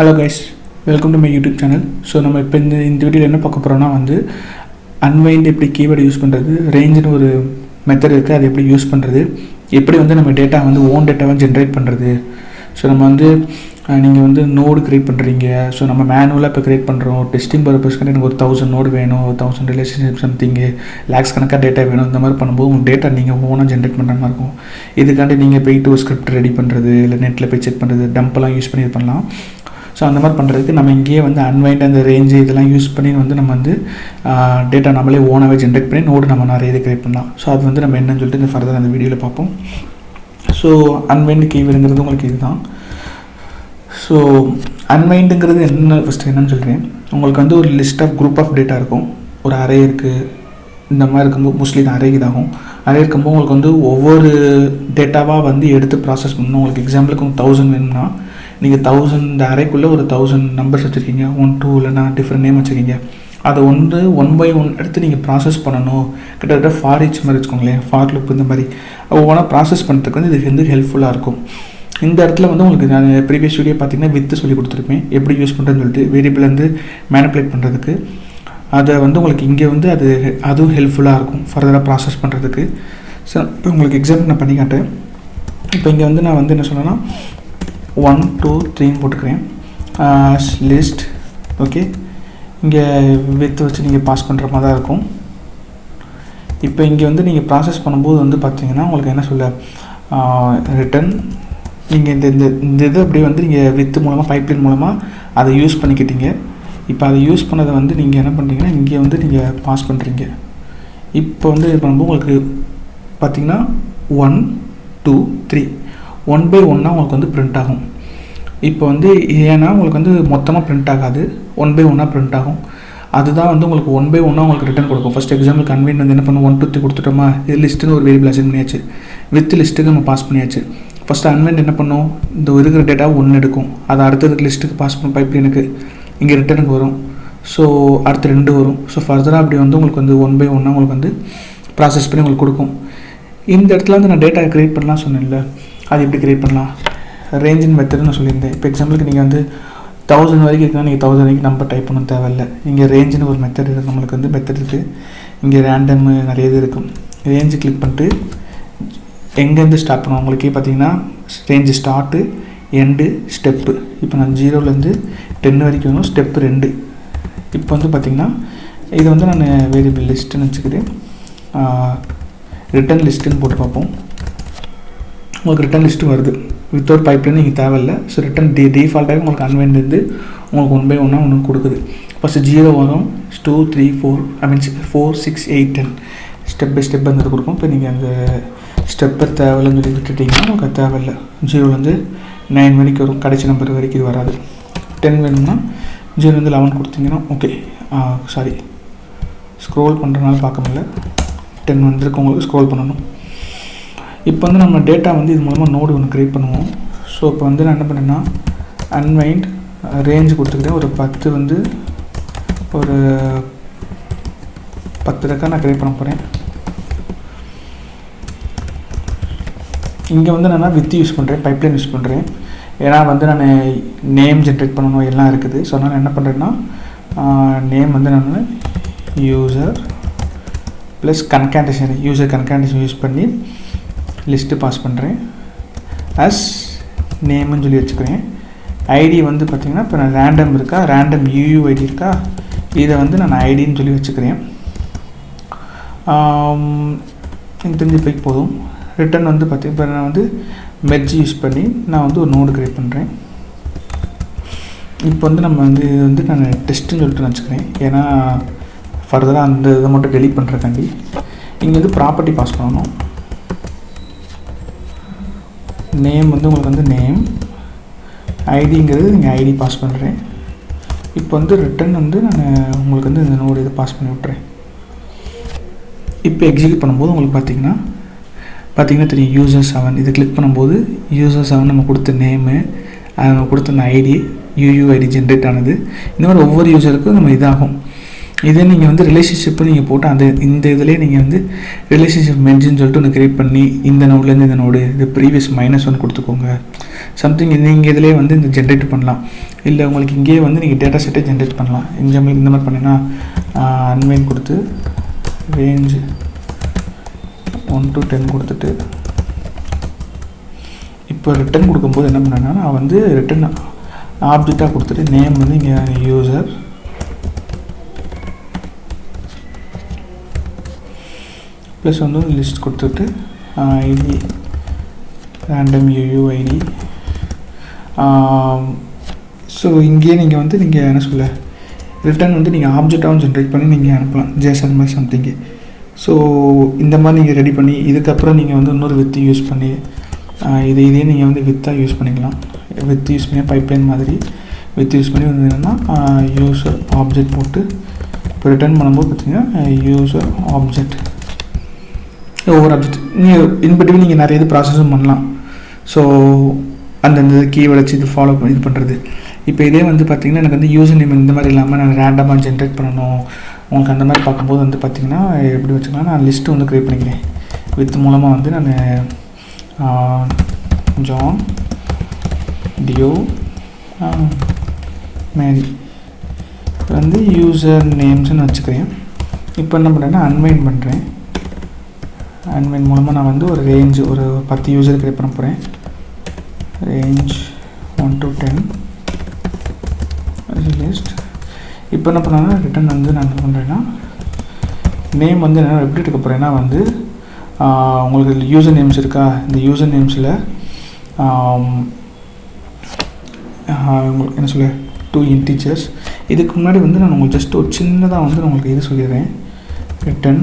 Hello guys, welcome to my YouTube channel. So நம்ம இப்போ இந்த வீடியோவில் என்ன பார்க்க போகிறோம்னா unwind எப்படி கீவேர்டு யூஸ் பண்ணுறது, ரேஞ்சுன்னு ஒரு மெத்தட் இருக்குது, அது எப்படி யூஸ் பண்ணுறது, எப்படி நம்ம டேட்டா ஓன் டேட்டாவை ஜென்ரேட் பண்ணுறது. ஸோ நம்ம நீங்கள் நோடு க்ரியேட் பண்ணுறீங்க. ஸோ நம்ம மேனுவலாக இப்போ க்ரியேட் பண்ணுறோம். டெஸ்டிங் பர்பஸ்க்கு எனக்கு ஒரு 1000 நோடு வேணும், 1000 ரிலேஷன்ஷிப் சம்திங்கு லேக்ஸ் கணக்காக டேட்டா வேணும். இந்த மாதிரி பண்ணும்போது உங்கள் டேட்டா நீங்கள் ஓனாக ஜென்ரேட் பண்ணுற மாதிரி இருக்கும். இதுக்காண்டி நீங்கள் போய்ட்டு ஒரு ஸ்கிரிப்ட் ரெடி பண்ணுறது, இல்லை நெட்டில் போய் செக் பண்ணுறது, டம்ப்லாம் யூஸ் பண்ணி இது பண்ணலாம். ஸோ அந்த மாதிரி பண்ணுறதுக்கு நம்ம இங்கேயே அன்வைண்ட் அந்த ரேஞ்சு இதெல்லாம் யூஸ் பண்ணி நம்ம டேட்டா நம்மளே ஓனாகவே ஜென்ரேட் பண்ணி நோடு நம்ம நிறைய இது க்ரியேட் பண்ணலாம். ஸோ அது நம்ம என்னன்னு சொல்லிட்டு இந்த ஃபர்தர் அந்த வீடியோவில் பார்ப்போம். ஸோ அன்வைண்ட் கீவேர்டுங்கிறது உங்களுக்கு இதுதான். ஸோ அன்வைண்டுங்கிறது என்னன்னு சொல்கிறேன். உங்களுக்கு ஒரு list of group of data இருக்கும். ஒரு அரே இருக்குது. இந்த மாதிரி இருக்கும்போது மோஸ்ட்லி இது அரே இதாகும். அரே இருக்கும்போது உங்களுக்கு ஒவ்வொரு டேட்டாவாக எடுத்து ப்ராசஸ் பண்ணணும். உங்களுக்கு எக்ஸாம்பிளுக்கு 1000 வேணும்னா நீங்கள் 1000 இந்த அரேக்குள்ளே ஒரு 1000 நம்பர்ஸ் வச்சுருக்கீங்க, 1 2 இல்லைனா டிஃப்ரெண்ட் நேம் வச்சுருக்கீங்க. அதை ஒன் பை ஒன் எடுத்து நீங்கள் ப்ராசஸ் பண்ணணும். கிட்டத்தட்ட ஃபார் ஈச் மாதிரி வச்சுக்கோங்களேன், ஃபார் லுப் இந்த மாதிரி ஒவ்வொன்றா ப்ராசஸ் பண்ணுறதுக்கு இது ஹெல்ப்ஃபுல்லாக இருக்கும். இந்த இடத்துல உங்களுக்கு நான் ப்ரீவியஸ் வீடியோ பார்த்தீங்கன்னா வித்து சொல்லி கொடுத்துருப்பேன், எப்படி யூஸ் பண்ணுறதுன்னு சொல்லிட்டு வேரியபிள் மேனிப்புலேட் பண்ணுறதுக்கு. அதை உங்களுக்கு இங்கே அதுவும் ஹெல்ப்ஃபுல்லாக இருக்கும் ஃபர்தராக ப்ராசஸ் பண்ணுறதுக்கு. ஸோ இப்போ உங்களுக்கு எக்ஸாம்பிள் நான் பண்ணி காட்டேன். இப்போ இங்கே நான் என்ன சொன்னேன்னா 1 2 3 போட்டுக்கிறேன் லிஸ்ட். ஓகே, இங்கே வித்து வச்சு நீங்கள் பாஸ் பண்ணுற மாதிரி தான் இருக்கும். இப்போ இங்கே நீங்கள் ப்ராசஸ் பண்ணும்போது பார்த்தீங்கன்னா உங்களுக்கு என்ன சொல்ல ரிட்டன் நீங்கள் இந்த இது அப்படியே நீங்கள் வித்து மூலமாக பைப்லைன் மூலமாக அதை யூஸ் பண்ணிக்கிட்டீங்க. இப்போ அதை யூஸ் பண்ணதை நீங்கள் என்ன பண்ணுறீங்கன்னா இங்கே நீங்கள் பாஸ் பண்ணுறீங்க. இப்போ இது பண்ணும்போது உங்களுக்கு பார்த்தீங்கன்னா 1 2 3 1 பை 1 உங்களுக்கு பிரிண்ட் ஆகும். இப்போ ஏன்னா உங்களுக்கு மொத்தமாக பிரிண்ட் ஆகாது, 1 பை 1 பிரிண்ட் ஆகும். அதுதான் உங்களுக்கு 1 பை 1 உங்களுக்கு ரிட்டன் கொடுக்கும். ஃபஸ்ட் எக்ஸாம்பிள் அன்வைண்ட் என்ன பண்ணும் 1 2 3 கொடுத்துட்டோமா, இது லிஸ்ட்டுன்னு ஒரு வேரியபிள் அசைன் பண்ணியாச்சு, வித் லிஸ்ட்டுக்கு நம்ம பாஸ் பண்ணியாச்சு. ஃபஸ்ட்டு அன்வைண்ட் என்ன பண்ணும், இந்த இருக்கிற டேட்டா 1 எடுக்கும், அதை அடுத்ததுக்கு லிஸ்ட்டுக்கு பாஸ் பண்ண பைப்லைனுக்கு இங்கே ரிட்டனுக்கு வரும். ஸோ அடுத்து 2 வரும். ஸோ ஃபர்தராக அப்படி உங்களுக்கு 1 பை 1 உங்களுக்கு ப்ராசஸ் பண்ணி உங்களுக்கு கொடுக்கும். இந்த இடத்துல நான் டேட்டா க்ரியேட் பண்ணலாம் சொன்னேன்ல, அது எப்படி க்ரியேட் பண்ணலாம், ரேஞ்சின் மெத்தட்னு நான் சொல்லியிருந்தேன். இப்போ எக்ஸாம்பிளுக்கு நீங்கள் 1000 வரைக்கும் இருக்குன்னா நீங்கள் 1000 வரைக்கும் நம்பர் டைப் பண்ண தேவையில்லை. இங்கே ரேஞ்சுன்னு ஒரு மெத்தட் இருக்குது, நம்மளுக்கு மெத்தட் இருக்குது. இங்கே ரேண்டம் நிறைய இது இருக்கும். ரேஞ்சு கிளிக் பண்ணிட்டு எங்கேருந்து ஸ்டார்ட் பண்ணுவோம் உங்களுக்கே பார்த்தீங்கன்னா ரேஞ்சு ஸ்டார்ட்டு எண்டு ஸ்டெப்பு. இப்போ நான் 0லேருந்து 10 வரைக்கும் வரும், ஸ்டெப்பு 2. இப்போ பார்த்தீங்கன்னா இது நான் வேரியபிள் லிஸ்ட்டுன்னு வச்சுக்கிறேன். ரிட்டன் லிஸ்ட்டுன்னு போட்டு பார்ப்போம். உங்களுக்கு ரிட்டன் லிஸ்ட்டு வருது, வித்தவுட் பைப்லைன் நீங்கள் தேவையில்லை. ஸோ ரிட்டன் டிஃபால்ட்டாகவே உங்களுக்கு அன்வைண்ட் உங்களுக்கு 1 பை 1 ஒன்று கொடுக்குது. ஃபஸ்ட்டு 0 வரும், 2 3 4 6 8 10 ஸ்டெப் பை ஸ்டெப் இது கொடுக்கும். இப்போ நீங்கள் அந்த ஸ்டெப்பை தேவையில்லைன்னு சொல்லி விட்டுட்டிங்கன்னா உங்களுக்கு அது தேவையில்லை. 0லேருந்து 9 வரைக்கும் வரும், கடைசி நம்பர் வரைக்கும் இது வராது. 10 வேணும்னா 0லேருந்து 11 கொடுத்தீங்கன்னா ஓகே. சாரி, ஸ்க்ரோல் பண்ணுறதுனால பார்க்க முடியல. 10 வந்துருக்கு, உங்களுக்கு ஸ்க்ரோல் பண்ணணும். இப்போ நம்ம டேட்டா இது மூலமாக நோடு ஒன்று க்ரியேட் பண்ணுவோம். ஸோ இப்போ நான் என்ன பண்ணேன்னா அன்வைண்ட் ரேஞ்சு கொடுத்துக்கிறேன். ஒரு 10 ஒரு 10 ரெக்கார்ட் நான் க்ரியேட் பண்ண போகிறேன். இங்கே நான் வித் யூஸ் பண்ணுறேன், பைப்லைன் யூஸ் பண்ணுறேன். ஏன்னா நான் நேம் ஜென்ரேட் பண்ணணும் எல்லாம் இருக்குது. ஸோ அதனால் என்ன பண்ணுறேன்னா நேம் நான் யூசர் ப்ளஸ் கன்கான்டேஷன் யூஸ் பண்ணி லிஸ்ட்டு பாஸ் பண்ணுறேன். அஸ் நேம்னு சொல்லி வச்சுக்கிறேன். ஐடி பார்த்திங்கன்னா இப்போ நான் ரேண்டம் இருக்கா, ரேண்டம் UUID இருக்கா, இதை நான் ஐடின்னு சொல்லி வச்சுக்கிறேன். எனக்கு தெரிஞ்சு போய்க்கு போதும். ரிட்டன் பார்த்திங்க இப்போ நான் மெர்ஜ் யூஸ் பண்ணி நான் ஒரு நோடு க்ரியேட் பண்ணுறேன். இப்போ நம்ம இது நான் டெஸ்ட்டுன்னு சொல்லிட்டு வச்சுக்கிறேன். ஏன்னா ஃபர்தராக அந்த இதை மட்டும் டெலீட் பண்ணுறக்காண்டி இங்கே ப்ராப்பர்ட்டி பாஸ் பண்ணணும். நேம் உங்களுக்கு நேம், ஐடிங்கிறது நீங்கள் ஐடி பாஸ் பண்ணுறேன். இப்போ ரிட்டன் நான் உங்களுக்கு இந்த நோடு இதை பாஸ் பண்ணி விட்றேன். இப்போ எக்ஸிக்யூட் பண்ணும்போது உங்களுக்கு பார்த்தீங்கன்னா தெரியும் user 7. இது கிளிக் பண்ணும்போது user 7 நம்ம கொடுத்த நேமு, நம்ம கொடுத்த ஐடி UUID ஜென்ரேட் ஆனது. இந்த மாதிரி ஒவ்வொரு யூசருக்கும் நம்ம இதாகும். இதே நீங்கள் வந்து ரிலேஷன்ஷிப்பு நீங்கள் போட்டு அந்த இந்த இதிலே நீங்கள் வந்து ரிலேஷன்ஷிப் மென்ஷன் சொல்லிட்டு ஒன்று க்ரியேட் பண்ணி இந்த நோட்லேருந்து இந்த நோடு இது ப்ரீவியஸ் -1 கொடுத்துக்கோங்க சம்திங் நீங்கள் இதிலே வந்து இந்த ஜென்ரேட் பண்ணலாம். இல்லை உங்களுக்கு இங்கேயே வந்து நீங்கள் டேட்டா செட்டை ஜென்ரேட் பண்ணலாம். எக்ஸாம்பிளுக்கு இந்த மாதிரி பண்ணிங்கன்னா அன்வைன் கொடுத்து ரேஞ்சு 1 to 10 கொடுத்துட்டு இப்போ ரிட்டன் கொடுக்கும்போது என்ன பண்ணேன்னா நான் வந்து ரிட்டன் ஆப்ஜெக்டாக கொடுத்துட்டு நேம் வந்து இங்கே யூசர் ப்ளஸ் வந்து லிஸ்ட் கொடுத்துட்டு ஐடி ரேண்டம் UUID. ஸோ இங்கேயே நீங்கள் வந்து நீங்கள் என்ன சொல்ல ரிட்டன் வந்து நீங்கள் ஆப்ஜெக்டாகவும் ஜென்ரேட் பண்ணி நீங்கள் அனுப்பலாம் ஜேசன் மாதிரி சம்திங்கு. ஸோ இந்த மாதிரி நீங்கள் ரெடி பண்ணி இதுக்கப்புறம் நீங்கள் வந்து இன்னொரு வித்து யூஸ் பண்ணி இதே நீங்கள் வந்து வித்தாக யூஸ் பண்ணிக்கலாம். வித் யூஸ் பண்ணி பைப்லைன் மாதிரி வித் யூஸ் பண்ணி வந்து என்னென்னா யூசர் ஆப்ஜெக்ட் போட்டு இப்போ ரிட்டர்ன் பண்ணும்போது பார்த்தீங்கன்னா யூசர் ஆப்ஜெக்ட் ஒவ்வொரு ஆப்ஜெக்ட் நீங்கள் இன்பிட்வீன் நீங்கள் நிறைய இது ப்ராசஸும் பண்ணலாம். ஸோ அந்தந்த கீவேர்ட் வச்சு இது ஃபாலோ பண்ணி இது பண்ணுறது. இப்போ இதே வந்து பார்த்திங்கன்னா எனக்கு வந்து யூசர் நேம் இந்த மாதிரி இல்லாமல் நான் ரேண்டமாக ஜென்ரேட் பண்ணணும் உங்களுக்கு அந்த மாதிரி பார்க்கும்போது வந்து பார்த்திங்கன்னா எப்படி வச்சுக்கலாம் நான் லிஸ்ட்டு வந்து க்ரியேட் பண்ணிக்கிறேன். வித் மூலமாக வந்து நான் ஜான் டியோ மேரி வந்து யூசர் நேம்ஸ்ன்னு வச்சுக்கிறேன். இப்போ என்ன பண்ணுறேன்னா அன்வைன் பண்ணுறேன். அன்வைன் மூலமாக நான் வந்து ஒரு ரேஞ்ச் ஒரு 10 யூசர் க்ரியேட் பண்ண போகிறேன். Range 1 to 10 list. இப்போ என்ன பண்ணேன்னா ரிட்டன் வந்து நான் என்ன பண்ணுறேன்னா நேம் வந்து என்ன எப்படி எடுக்க போகிறேன்னா வந்து உங்களுக்கு யூசர் நேம்ஸ் இருக்கா இந்த யூசர் நேம்ஸில் உங்களுக்கு என்ன சொல்ல 2 integers. இதுக்கு முன்னாடி வந்து நான் உங்களுக்கு ஜஸ்ட் ஒரு சின்னதாக வந்து நான் உங்களுக்கு இது சொல்லிடுறேன். ரிட்டன்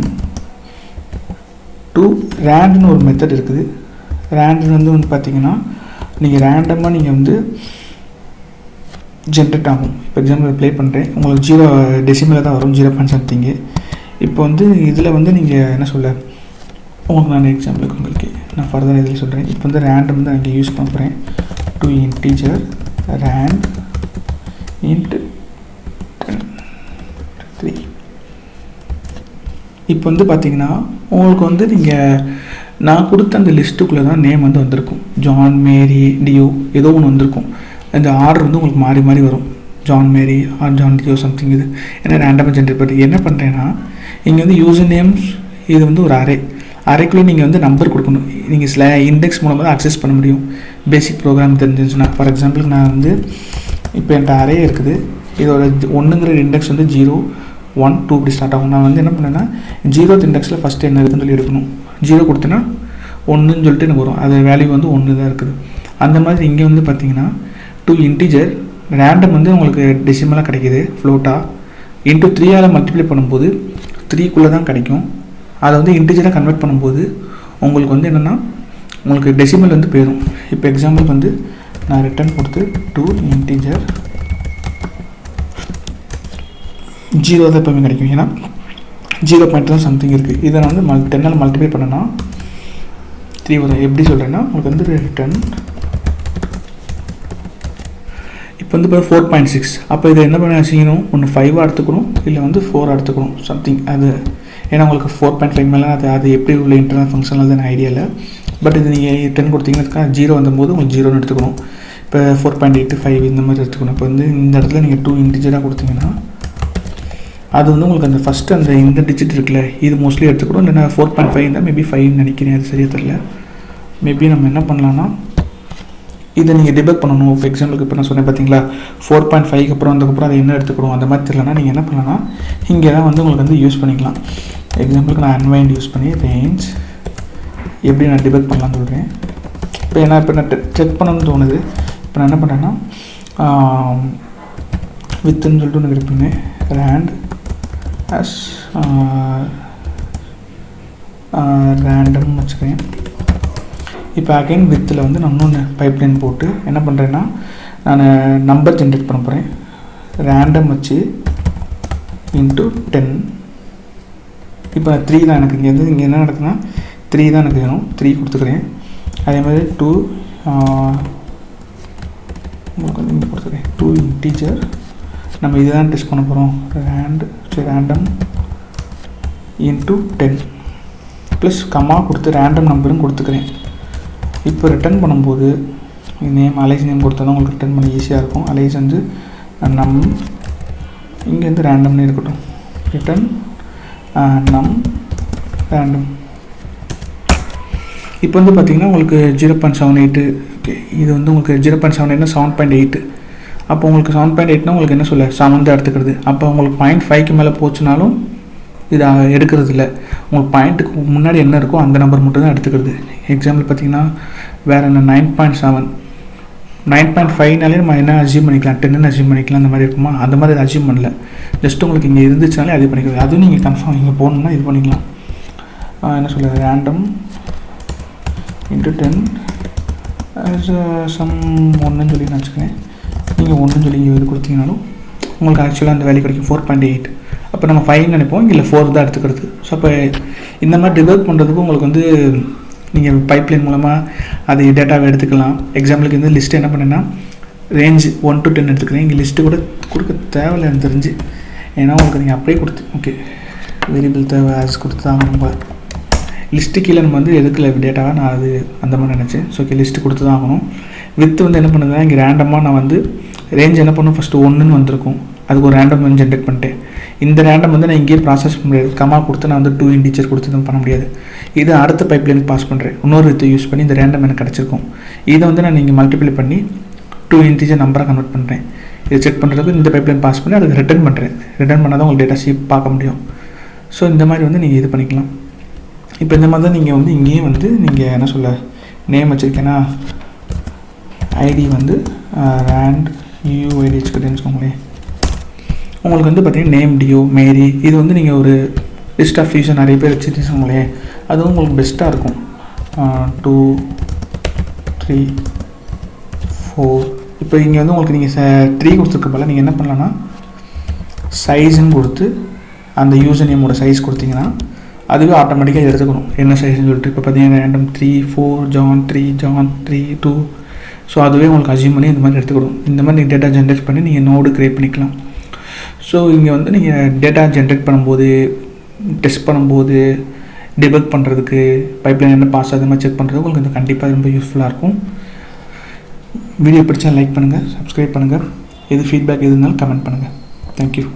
டு ரேண்ட்னு ஒரு மெத்தட் இருக்குது. ரேண்ட் வந்து பார்த்தீங்கன்னா நீங்கள் ரேண்டமாக நீங்கள் வந்து ஜென்ரேட் ஆகும். இப்போ எக்ஸாம்பிள் ப்ளே பண்ணுறேன் உங்களுக்கு 0 டெசிமலில் தான் வரும் 0 சம்திங்கு. இப்போ வந்து இதில் வந்து நீங்கள் என்ன சொல்ல உங்களுக்கு நான் எக்ஸாம்பிளுக்கு உங்களுக்கு நான் ஃபர்தராக இதில் சொல்கிறேன். இப்போ வந்து ரேண்டம் வந்து நான் இங்கே யூஸ் பண்ணுறேன். 2 integer rand int 3. இப்போ வந்து பார்த்தீங்கன்னா உங்களுக்கு வந்து நீங்கள் நான் கொடுத்த அந்த லிஸ்ட்டுக்குள்ளே தான் நேம் வந்து வந்திருக்கும். ஜான் மேரி டியோ ஏதோ ஒன்று வந்திருக்கும். இந்த ஆர்டர் வந்து உங்களுக்கு மாறி மாறி வரும். ஜான் மேரி ஆர் ஜான் டியோ சம்திங் இது ஏன்னா ரேண்டமாக ஜென்ரேட் பண்ணி என்ன பண்ணுறேன்னா இங்கே வந்து யூசர் நேம்ஸ் இது வந்து ஒரு அரைக்குள்ளே நீங்கள் வந்து நம்பர் கொடுக்கணும். நீங்கள் இண்டெக்ஸ் மூலமாக தான் அக்சஸ் பண்ண முடியும். பேசிக் ப்ரோக்ராம் தெரிஞ்சிருந்துச்சுன்னா ஃபார் எக்ஸாம்பிளுக்கு நான் வந்து இப்போ என்கிட்ட அரே இருக்குது. இதோட 1ங்கிற இண்டெக்ஸ் வந்து 0 1 2 இப்படி ஸ்டார்ட் ஆகும். நான் வந்து என்ன பண்ணேன்னா 0th இண்டெக்ஸில் ஃபஸ்ட்டு என்ன இருக்குதுன்னு சொல்லி எடுக்கணும். 0 கொடுத்தேன்னா 1ன்னு சொல்லிட்டு எனக்கு வரும். அது வேல்யூ வந்து 1 தான் இருக்குது. அந்த மாதிரி இங்கே வந்து பார்த்தீங்கன்னா 2 integer ரேண்டம் வந்து உங்களுக்கு டெசிமலாக கிடைக்கிது ஃப்ளோட்டாக இன்ட்டு 3ஆல் மல்டிப்ளை பண்ணும்போது 3க்குள்ளே தான் கிடைக்கும். அதை வந்து இன்டிஜராக கன்வெர்ட் பண்ணும்போது உங்களுக்கு வந்து என்னென்னா உங்களுக்கு டெசிமல் வந்து போயிடும். இப்போ எக்ஸாம்பிள் வந்து நான் ரிட்டன் கொடுத்து 2 integer 0 தான் எப்போவுமே கிடைக்கும். ஏன்னா 0 தான் சம்திங் இருக்குது. இதை நான் வந்து 10ஆல் மல்டிப்ளை பண்ணேன்னா 3 வரும். எப்படி சொல்கிறேன்னா உங்களுக்கு வந்து ரிட்டன் இப்போ வந்து இப்போ 4.6. அப்போ இதை என்ன பண்ண செய்யணும் ஒன்று 5 எடுத்துக்கணும் இல்லை வந்து 4 எடுத்துக்கணும் சம்திங் அது. ஏன்னா உங்களுக்கு 4.5 மேலே அது எப்படி உள்ள இன்டர்னல் ஃபங்க்ஷன் அது எனக்கு ஐடியா இல்லை. பட் இது நீங்கள் 10 கொடுத்தீங்கன்னா 0 வந்தபோது உங்களுக்கு 0ன்னு எடுத்துக்கணும். இப்போ 4.85 இந்த மாதிரி எடுத்துக்கணும். இப்போ வந்து இந்த இடத்துல நீங்கள் 2 integer கொடுத்தீங்கன்னா அது வந்து உங்களுக்கு அந்த ஃபஸ்ட்டு அந்த இந்த டிஜிட் இருக்குல்ல இது மோஸ்ட்லி எடுத்துக்கணும். இல்லைன்னா 4.5 இருந்தால் மேபி 5ன்னு நினைக்கிறேன். அது சரியாக தெரியல. மேபி நம்ம என்ன பண்ணலான்னா இதை நீங்கள் டிபக் பண்ணணும். இப்போ எக்ஸாம்பிளுக்கு இப்போ நான் சொன்னேன் பார்த்தீங்களா 4.5க்கு அப்புறம் அதுக்கப்புறம் அதை என்ன எடுத்துக்கணும் அந்த மாதிரி தெரியலனா நீங்கள் என்ன பண்ணலாம்னா இங்கே தான் வந்து உங்களுக்கு வந்து யூஸ் பண்ணிக்கலாம். எக்ஸாம்பிளுக்கு நான் அன்வைண்ட் யூஸ் பண்ணி ரேஞ்ச் எப்படி நான் டிபக் பண்ணலான்னு சொல்கிறேன். இப்போ நான் செக் பண்ணணும்னு தோணுது. இப்போ நான் என்ன பண்ணுறேன்னா வித்துன்னு சொல்லிட்டு ஒன்று இருப்பேன் ரேண்ட் as ரேண்டம் வச்சுக்கிறேன். இப்போ அகைன் வித்தில் வந்து நான் இன்னொன்று பைப்லைன் போட்டு என்ன பண்ணுறேன்னா நான் நம்பர் ஜென்ரேட் பண்ண போகிறேன். ரேண்டம் வச்சு இன்ட்டு 10. இப்போ 3 தான் எனக்கு இங்கே என்ன நடக்குதுன்னா 3 தான் எனக்கு வேணும். 3 கொடுத்துக்கிறேன். அதே மாதிரி 2 உங்களுக்கு வந்து இங்கே கொடுத்துக்கிறேன் 2 integer நம்ம இதுதான் டெஸ்ட் பண்ண போகிறோம். ரேண்டம் இன்ட்டு 10 ப்ளஸ் கம்மா கொடுத்து ரேண்டம் நம்பரும் கொடுத்துக்கிறேன். இப்போ ரிட்டர்ன் பண்ணும்போது நேம் அலைஸ் நேம் கொடுத்தா தான் உங்களுக்கு ரிட்டர்ன் பண்ண ஈஸியாக இருக்கும். அலைஸ் வந்து இங்கேருந்து ரேண்டம்னு இருக்கட்டும். Return random. இப்போ வந்து பார்த்திங்கன்னா உங்களுக்கு 0.78. ஓகே, இது வந்து உங்களுக்கு 0.78 7.8. அப்போ உங்களுக்கு 7.8னா உங்களுக்கு என்ன சொல்ல 7 தான் எடுத்துக்கிறது. அப்போ உங்களுக்கு 0.5க்கு மேலே போச்சுனாலும் இது எடுக்கிறது இல்லை. உங்களுக்கு பாயிண்ட்டுக்கு முன்னாடி என்ன இருக்கோ அந்த நம்பர் மட்டும் தான் எடுத்துக்கிறது. எக்ஸாம்பிள் பார்த்திங்கன்னா வேறு என்ன 9.7 9.5னாலே நம்ம என்ன அச்சீவ் பண்ணிக்கலாம், 10ன்னு அச்சீவ் பண்ணிக்கலாம். அந்த மாதிரி இருக்குமா, அந்த மாதிரி அதை அச்சீவ் பண்ணல. ஜஸ்ட் உங்களுக்கு இங்கே இருந்துச்சுனாலே அது பண்ணிக்கிறது. அதுவும் நீங்கள் கன்ஃபார்ம் இங்கே போகணுன்னா இது பண்ணிக்கலாம். என்ன சொல்ல ரேண்டம் இன்ட்டு 10 சம் 1ன்னு சொல்லி நான் வச்சுக்கிறேன். நீங்கள் 1ன்னு சொல்லி இங்கே இது கொடுத்தீங்கனாலும் உங்களுக்கு ஆக்சுவலாக அந்த வேல்யூ கிடைக்கும் 4.8. அப்போ நம்ம 5 நினைப்போம், இங்கே 4 தான் எடுத்துக்கிறது. ஸோ அப்போ இந்த மாதிரி டிபக் பண்ணுறதுக்கு உங்களுக்கு வந்து நீங்கள் பைப்லைன் மூலமாக அது டேட்டாவை எடுத்துக்கலாம். எக்ஸாம்பிளுக்கு இந்த லிஸ்ட்டு என்ன பண்ணேன்னா ரேஞ்ச் 1 to 10 எடுத்துக்கிறேன். இங்கே லிஸ்ட்டு கூட கொடுக்க தேவையில்லை எனக்கு தெரிஞ்சு. ஏன்னா உங்களுக்கு நீங்கள் அப்படியே கொடுத்து ஓகே வேரியபிள் தேவை ஆஸ் கொடுத்து தான் நம்ம லிஸ்ட்டு கீழே நம்ம வந்து எடுக்கல டேட்டாவை. நான் அது அந்த மாதிரி நினச்சேன். ஸோ ஓகே லிஸ்ட்டு கொடுத்து தான் ஆகணும். வித்து வந்து என்ன பண்ணுதுன்னா இங்கே ரேண்டமாக நான் வந்து ரேஞ்ச் என்ன பண்ணும் ஃபஸ்ட்டு 1ன்னு வந்திருக்கும். அதுக்கு ஒரு ரேண்டம் வந்து ஜென்ரேட் பண்ணிட்டேன். இந்த ரேண்டம் வந்து நான் இங்கேயே ப்ராசஸ் பண்ண முடியாது. கமா கொடுத்து நான் வந்து 2 இன்டீஜர் கொடுத்து தான் பண்ண முடியாது. இது அடுத்த பைப்லைனுக்கு பாஸ் பண்ணுறேன். இன்னொரு வித்து யூஸ் பண்ணி இந்த ரேண்டம் எனக்கு கிடச்சிருக்கும். இதை வந்து நான் இங்கே மல்டிப்ளை பண்ணி 2 இன்டீஜர் நம்பராக கன்வெர்ட் பண்ணுறேன். இதை செக் பண்ணுறதுக்கு இந்த பைப்லைன் பாஸ் பண்ணி அதுக்கு ரிட்டர்ன் பண்ணுறேன். ரிட்டர்ன் பண்ணால் தான் உங்களுக்கு டேட்டா ஷீட் பார்க்க முடியும். ஸோ இந்த மாதிரி வந்து நீங்கள் இது பண்ணிக்கலாம். இப்போ இந்த மாதிரி தான் நீங்கள் வந்து இங்கேயே வந்து நீங்கள் என்ன சொல்ல நேம் வச்சுருக்கேன்னா ஐடி வந்து ரேண்ட் UID வச்சுக்கிட்டேன்னு வச்சுக்கோங்களேன். உங்களுக்கு வந்து பார்த்திங்கன்னா நேம் டியோ மேரி இது வந்து நீங்கள் ஒரு லிஸ்ட் ஆஃப் ஃபியூஷன் நிறைய பேர் வச்சுருக்கீங்களே அதுவும் உங்களுக்கு பெஸ்ட்டாக இருக்கும். 2 3 4 இப்போ இங்கே வந்து உங்களுக்கு நீங்கள் 3 கொடுத்துருக்க போல நீங்கள் என்ன பண்ணலான்னா சைஸுன்னு கொடுத்து அந்த யூசர் நேமோட சைஸ் கொடுத்தீங்கன்னா அதுவே ஆட்டோமேட்டிக்காக எடுத்துக்கணும் என்ன சைஸ்ன்னு சொல்லிட்டு. இப்போ பார்த்தீங்கன்னா ரேண்டம் 3 4 John 3 John 3 2. ஸோ அதுவே உங்களுக்கு அச்சீவ் பண்ணி இந்த மாதிரி எடுத்துக்கணும். இந்த மாதிரி நீங்கள் டேட்டா ஜென்ரேட் பண்ணி நீங்கள் நோடு க்ரியேட் பண்ணிக்கலாம். ஸோ இங்கே வந்து நீங்கள் டேட்டா ஜென்ரேட் பண்ணும்போது டெஸ்ட் பண்ணும்போது டிபக் பண்ணுறதுக்கு பைப்லைன் என்ன பாஸ் அது மாதிரி செக் பண்ணுறதுக்கு உங்களுக்கு இது கண்டிப்பாக ரொம்ப யூஸ்ஃபுல்லாக இருக்கும். வீடியோ பிடிச்சா லைக் பண்ணுங்கள், சப்ஸ்கிரைப் பண்ணுங்கள். எது ஃபீட்பேக் எது இருந்தாலும் கமெண்ட் பண்ணுங்கள். தேங்க்யூ.